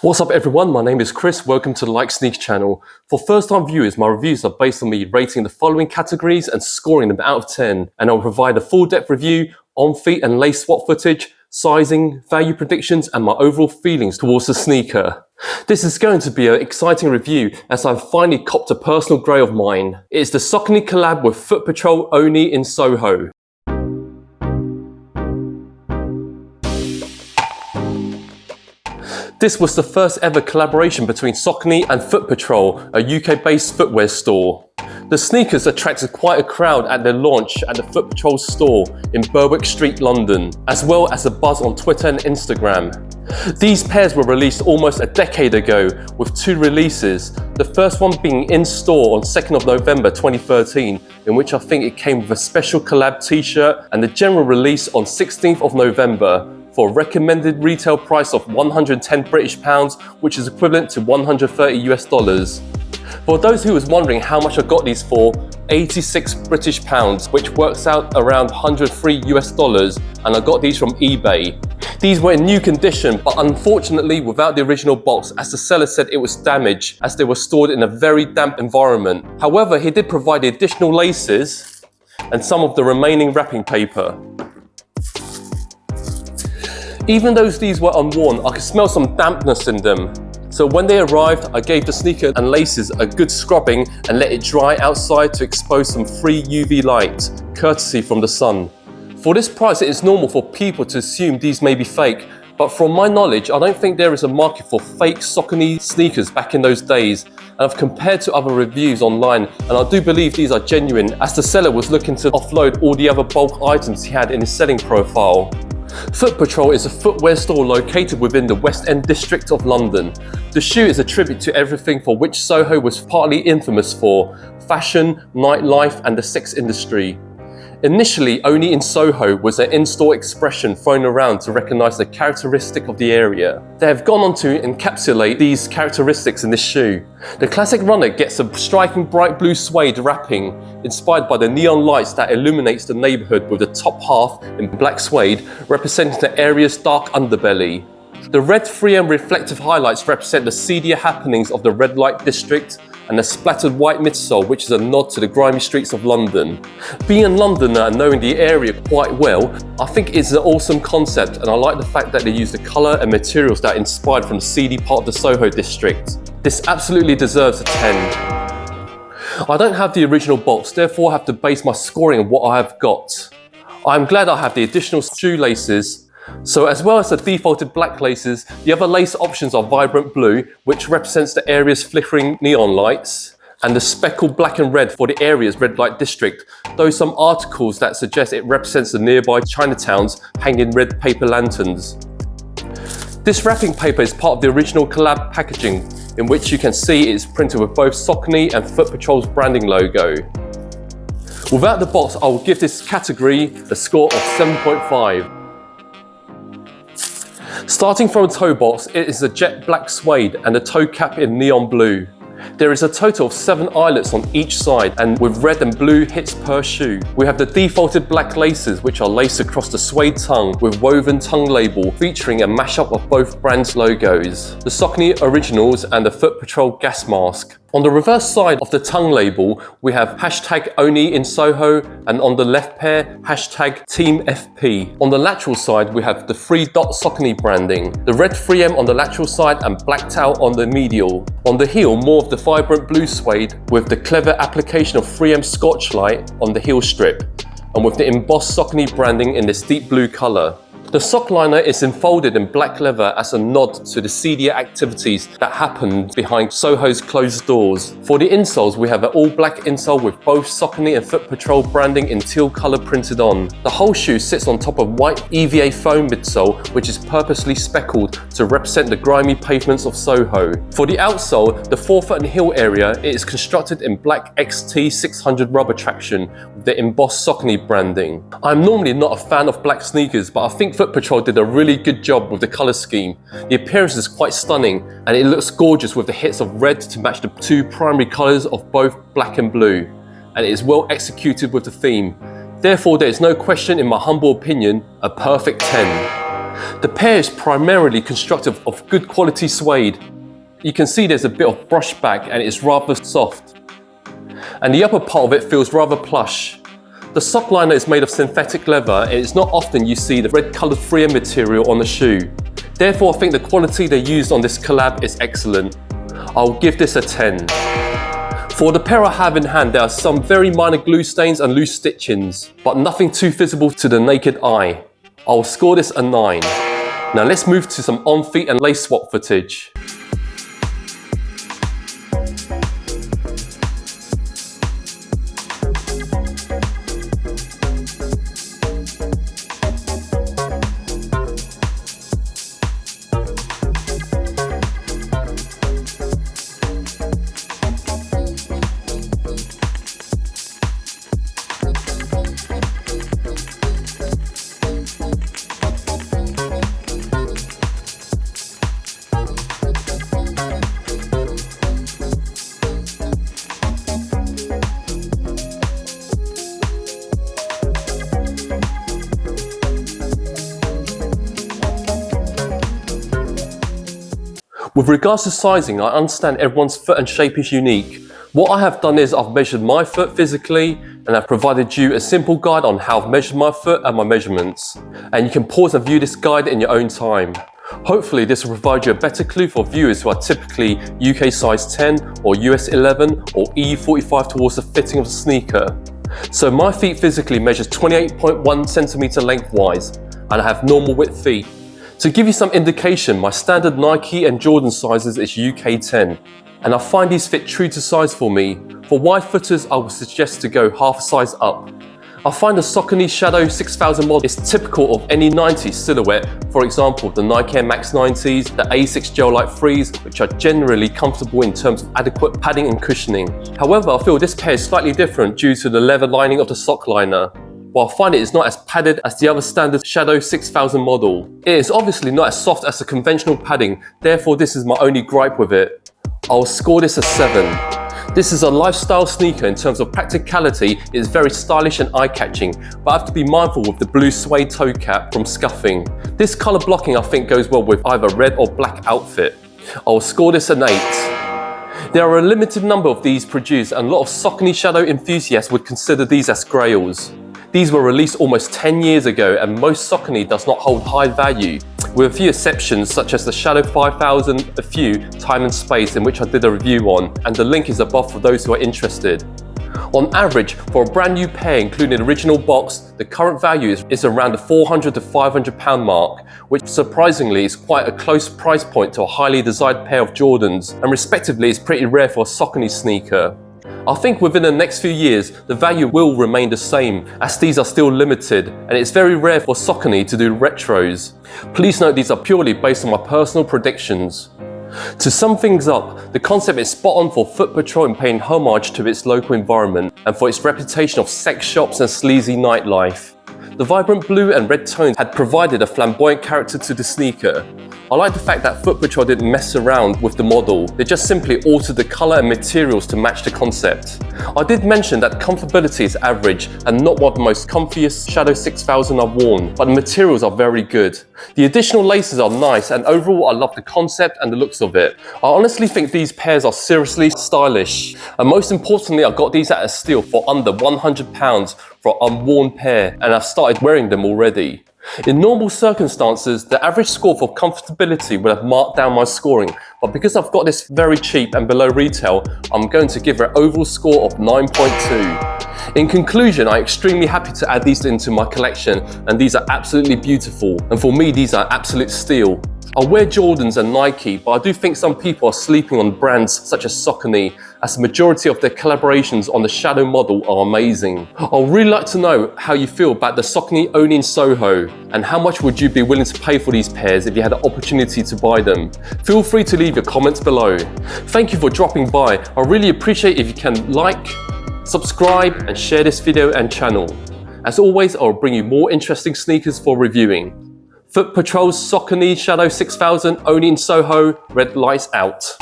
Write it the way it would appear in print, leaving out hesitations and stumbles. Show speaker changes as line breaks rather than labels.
What's up everyone, my name is Chris, welcome to the Like Sneaks channel. For first time viewers, my reviews are based on me rating the following categories and scoring them out of 10, and I'll provide a full depth review on feet and lace swap footage, sizing, value predictions and my overall feelings towards the sneaker. This is going to be an exciting review as I've finally copped a personal grey of mine. It is the Saucony collab with Footpatrol Oni in Soho. This was the first ever collaboration between Saucony and Footpatrol, a UK-based footwear store. The sneakers attracted quite a crowd at their launch at the Footpatrol store in Berwick Street, London, as well as a buzz on Twitter and Instagram. These pairs were released almost a decade ago with two releases, the first one being in store on 2nd of November 2013, in which I think it came with a special collab t-shirt, and the general release on 16th of November. For a recommended retail price of £110, which is equivalent to $130 US. For those who was wondering how much I got these for, £86, which works out around $103 US, and I got these from eBay. These were in new condition, but unfortunately without the original box, as the seller said it was damaged as they were stored in a very damp environment. However, he did provide the additional laces and some of the remaining wrapping paper. Even though these were unworn, I could smell some dampness in them. So when they arrived, I gave the sneaker and laces a good scrubbing and let it dry outside to expose some free UV light, courtesy from the sun. For this price, it is normal for people to assume these may be fake, but from my knowledge, I don't think there is a market for fake Saucony sneakers back in those days. And I've compared to other reviews online, and I do believe these are genuine, as the seller was looking to offload all the other bulk items he had in his selling profile. Footpatrol is a footwear store located within the West End district of London. The shoe is a tribute to everything for which Soho was partly infamous for: fashion, nightlife and the sex industry. Initially, Oni in Soho was an in-store expression thrown around to recognise the characteristic of the area. They have gone on to encapsulate these characteristics in this shoe. The classic runner gets a striking bright blue suede wrapping, inspired by the neon lights that illuminates the neighbourhood, with the top half in black suede representing the area's dark underbelly. The red 3M reflective highlights represent the seedier happenings of the red light district, and the splattered white midsole, which is a nod to the grimy streets of London. Being a Londoner and knowing the area quite well, I think it's an awesome concept, and I like the fact that they use the colour and materials that are inspired from the seedy part of the Soho district. This absolutely deserves a 10. I don't have the original box, therefore I have to base my scoring on what I have got. I'm glad I have the additional shoelaces. So as well as the defaulted black laces, the other lace options are vibrant blue, which represents the area's flickering neon lights, and the speckled black and red for the area's red light district, though some articles that suggest it represents the nearby Chinatowns hanging red paper lanterns. This wrapping paper is part of the original collab packaging, in which you can see it is printed with both Saucony and Footpatrol's branding logo. Without the box, I will give this category a score of 7.5. Starting from a toe box, it is a jet black suede and a toe cap in neon blue. There is a total of 7 eyelets on each side, and with red and blue hits per shoe. We have the defaulted black laces, which are laced across the suede tongue with woven tongue label featuring a mashup of both brands' logos, the Saucony Originals and the Footpatrol gas mask. On the reverse side of the tongue label, we have hashtag Oni in Soho, and on the left pair, hashtag Team FP. On the lateral side, we have the 3-dot Saucony branding, the red 3M on the lateral side and blacked out on the medial. On the heel, more of the vibrant blue suede with the clever application of 3M Scotch-Lite on the heel strip, and with the embossed Saucony branding in this deep blue colour. The sock liner is enfolded in black leather as a nod to the seedier activities that happened behind Soho's closed doors. For the insoles, we have an all-black insole with both Saucony and Footpatrol branding in teal colour printed on. The whole shoe sits on top of white EVA foam midsole, which is purposely speckled to represent the grimy pavements of Soho. For the outsole, the forefoot and heel area, it is constructed in black XT600 rubber traction with the embossed Saucony branding. I'm normally not a fan of black sneakers, but I think Footpatrol did a really good job with the colour scheme. The appearance is quite stunning, and it looks gorgeous with the hits of red to match the two primary colours of both black and blue, and it is well executed with the theme. Therefore, there is no question, in my humble opinion, a perfect 10. The pair is primarily constructed of good quality suede. You can see there's a bit of brushback and it's rather soft. And the upper part of it feels rather plush. The sock liner is made of synthetic leather and it's not often you see the red coloured 3M material on the shoe. Therefore, I think the quality they used on this collab is excellent. I'll give this a 10. For the pair I have in hand, there are some very minor glue stains and loose stitchings, but nothing too visible to the naked eye. I'll score this a 9. Now let's move to some on-feet and lace swap footage. With regards to sizing, I understand everyone's foot and shape is unique. What I have done is I've measured my foot physically and I've provided you a simple guide on how I've measured my foot and my measurements. And you can pause and view this guide in your own time. Hopefully this will provide you a better clue for viewers who are typically UK size 10 or US 11 or EU 45 towards the fitting of the sneaker. So my feet physically measures 28.1 centimeter lengthwise and I have normal width feet. To give you some indication, my standard Nike and Jordan sizes is UK 10, and I find these fit true to size for me. For wide footers, I would suggest to go half a size up. I find the Saucony Shadow 6000 model is typical of any 90s silhouette, for example the Nike Air Max 90s, the A6 Gel Light 3s, which are generally comfortable in terms of adequate padding and cushioning. However, I feel this pair is slightly different due to the leather lining of the sock liner. While I find it is not as padded as the other standard Shadow 6000 model. It is obviously not as soft as the conventional padding, therefore this is my only gripe with it. I'll score this a 7. This is a lifestyle sneaker in terms of practicality. It is very stylish and eye-catching, but I have to be mindful with the blue suede toe cap from scuffing. This colour blocking I think goes well with either red or black outfit. I'll score this an 8. There are a limited number of these produced and a lot of Saucony Shadow enthusiasts would consider these as grails. These were released almost 10 years ago and most Saucony does not hold high value, with a few exceptions such as the Shadow 5000, a few, Time and Space, in which I did a review on, and the link is above for those who are interested. On average, for a brand new pair including the original box, the current value is around the £400 to £500 mark, which surprisingly is quite a close price point to a highly desired pair of Jordans, and respectively is pretty rare for a Saucony sneaker. I think within the next few years, the value will remain the same, as these are still limited, and it's very rare for Saucony to do retros. Please note these are purely based on my personal predictions. To sum things up, the concept is spot on for Foot Patrol in paying homage to its local environment, and for its reputation of sex shops and sleazy nightlife. The vibrant blue and red tones had provided a flamboyant character to the sneaker. I like the fact that Foot Patrol didn't mess around with the model, they just simply altered the colour and materials to match the concept. I did mention that comfortability is average and not one of the most comfiest Shadow 6000 I've worn, but the materials are very good. The additional laces are nice and overall I love the concept and the looks of it. I honestly think these pairs are seriously stylish, and most importantly I got these at a steal for under £100 for an unworn pair, and I've started wearing them already. In normal circumstances, the average score for comfortability would have marked down my scoring, but because I've got this very cheap and below retail, I'm going to give it an overall score of 9.2. In conclusion, I'm extremely happy to add these into my collection, and these are absolutely beautiful, and for me these are absolute steal. I wear Jordans and Nike, but I do think some people are sleeping on brands such as Saucony, as the majority of their collaborations on the Shadow model are amazing. I'd really like to know how you feel about the Saucony Oni in Soho, and how much would you be willing to pay for these pairs if you had the opportunity to buy them. Feel free to leave your comments below. Thank you for dropping by. I really appreciate if you can like, subscribe and share this video and channel. As always, I'll bring you more interesting sneakers for reviewing. Foot Patrol's Saucony Shadow 6000 Oni in Soho, red lights out.